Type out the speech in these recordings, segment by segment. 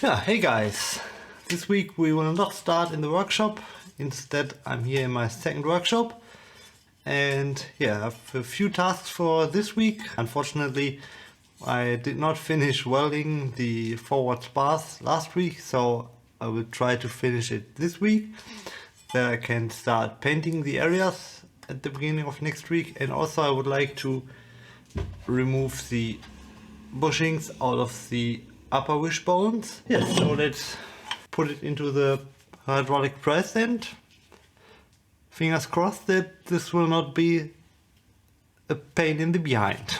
Yeah, hey guys. This week we will not start in the workshop. Instead, I'm here in my second workshop. And yeah, I have a few tasks for this week. Unfortunately, I did not finish welding the forward spars last week, so I will try to finish it this week. Then I can start painting the areas at the beginning of next week. And also I would like to remove the bushings out of the upper wishbones. Yes, so let's put it into the hydraulic press and fingers crossed that this will not be a pain in the behind.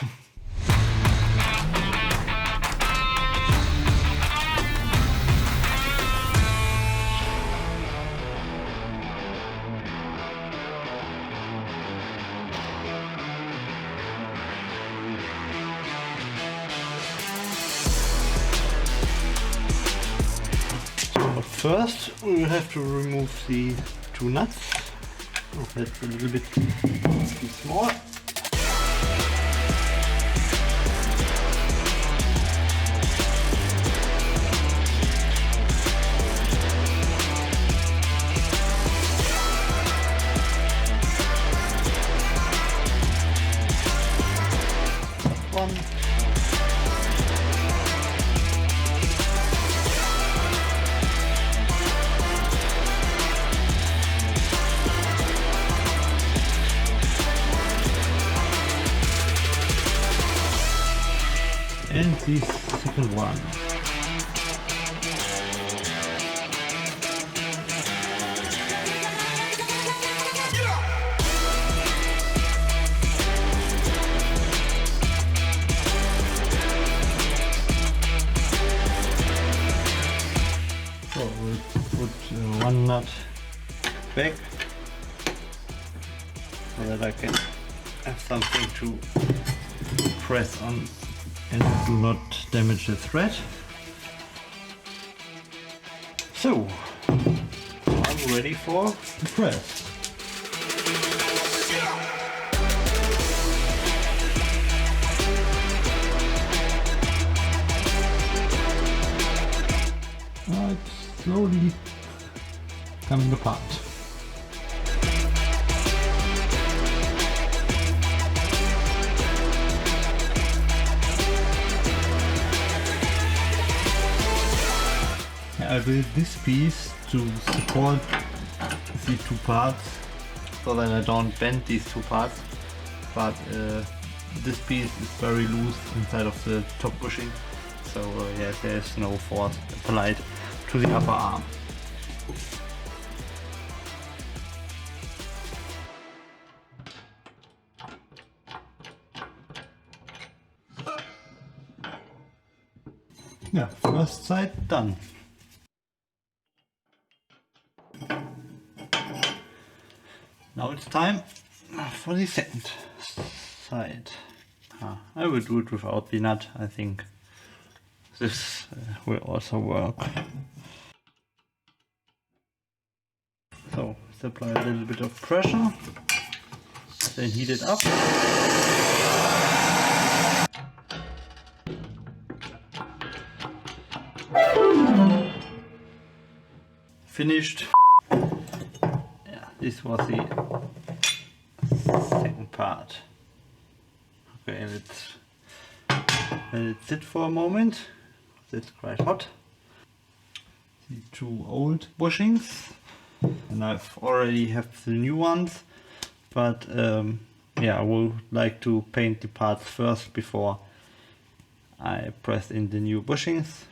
But first we will have to remove the two nuts. Oh, that's a little bit too small. One. And the second one. So we'll put one nut back so that I can have something to press on and do not damage the thread. So, I'm ready for the press. It's slowly coming apart. I built this piece to support the two parts so that I don't bend these two parts, but this piece is very loose inside of the top bushing, so yeah, there's no force applied to the upper arm. Yeah, first side done. Now it's time for the second side. I will do it without the nut. I think this will also work. So let's apply a little bit of pressure, then heat it up. Finished. This was the second part. Okay, let's let it sit for a moment. It's quite hot. The two old bushings, and I've already have the new ones, but yeah, I would like to paint the parts first before I press in the new bushings.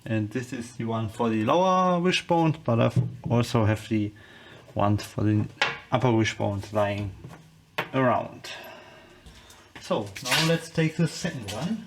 And this is the one for the lower wishbones, but I also have the ones for the upper wishbones lying around. So now let's take the second one.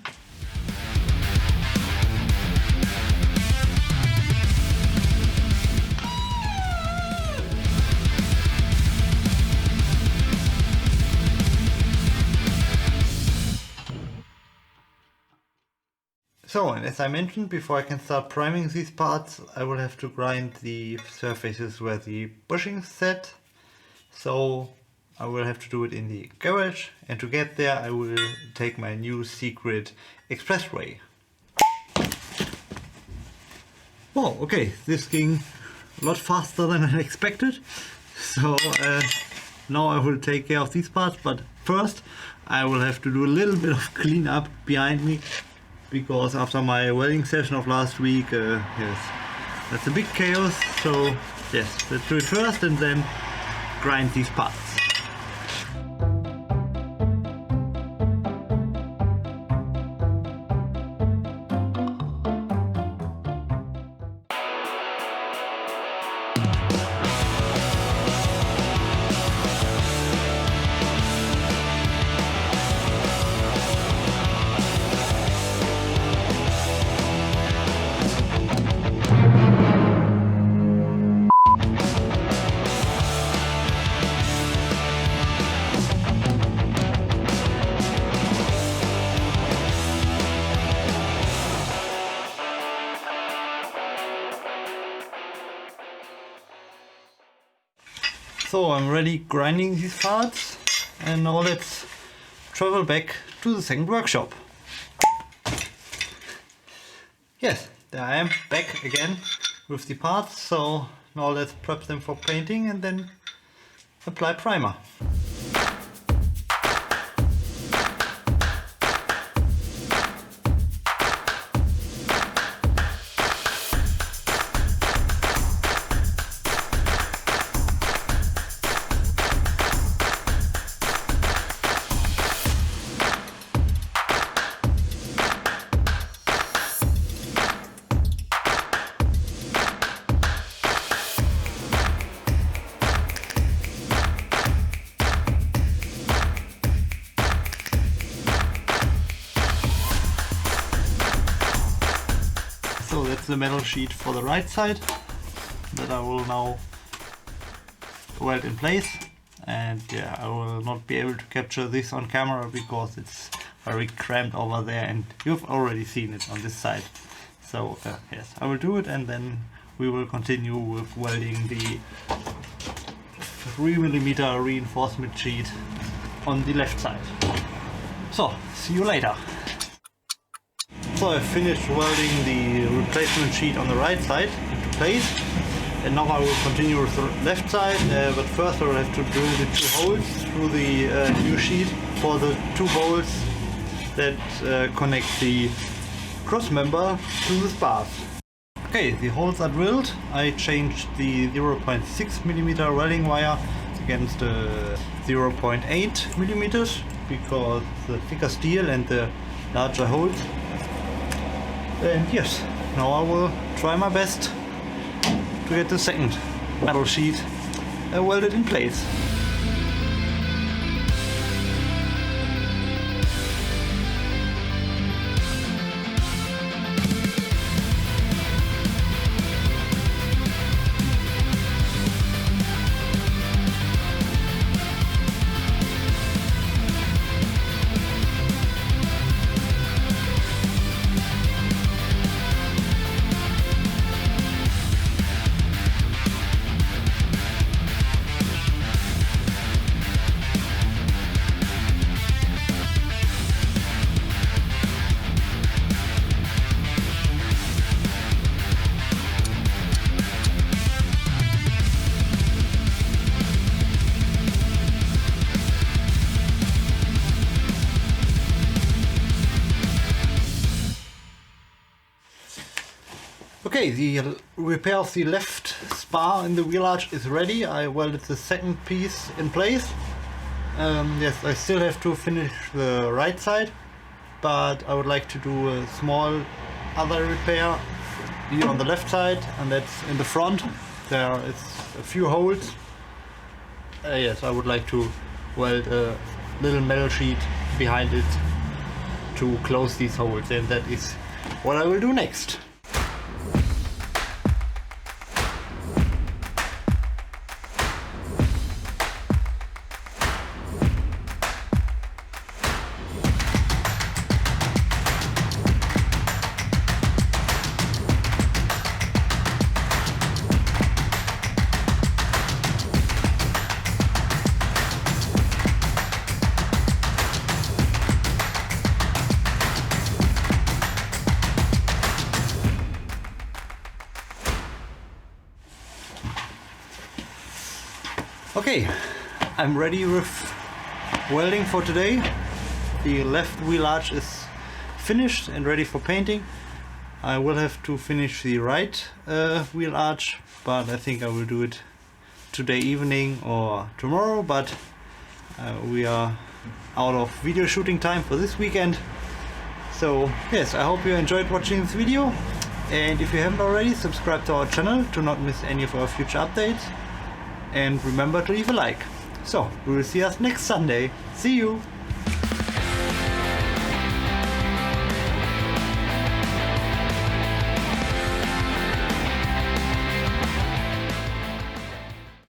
So, and as I mentioned, before I can start priming these parts, I will have to grind the surfaces where the bushings set. So I will have to do it in the garage, and to get there I will take my new secret expressway. Wow, okay, this ging a lot faster than I expected. So now I will take care of these parts, but first I will have to do a little bit of cleanup behind me, because after my welding session of last week, yes, that's a big chaos. So yes, let's do it first and then grind these parts. So I'm ready grinding these parts, and now let's travel back to the second workshop. Yes, there I am, back again with the parts. So now let's prep them for painting and then apply primer. So that's the metal sheet for the right side that I will now weld in place. And yeah, I will not be able to capture this on camera because it's very cramped over there, and you've already seen it on this side. So yes, I will do it, and then we will continue with welding the 3mm reinforcement sheet on the left side. So see you later. So I finished welding the replacement sheet on the right side into place, and now I will continue with the left side, but first I will have to drill the 2 holes through the new sheet for the 2 bolts that connect the cross member to the spars. Okay, the holes are drilled. I changed the 0.6mm welding wire against 0.8mm because the thicker steel and the larger holes. And yes, now I will try my best to get the second metal sheet welded in place. Okay, the repair of the left spar in the wheel arch is ready. I welded the second piece in place. Yes, I still have to finish the right side, but I would like to do a small other repair here on the left side, and that's in the front. There is a few holes. Yes, I would like to weld a little metal sheet behind it to close these holes, and that is what I will do next. Okay, I'm ready with welding for today. The left wheel arch is finished and ready for painting. I will have to finish the right wheel arch, but I think I will do it today evening or tomorrow, but we are out of video shooting time for this weekend. So yes, I hope you enjoyed watching this video, and if you haven't already, subscribe to our channel to not miss any of our future updates, and remember to leave a like. So we will see us next Sunday. See you!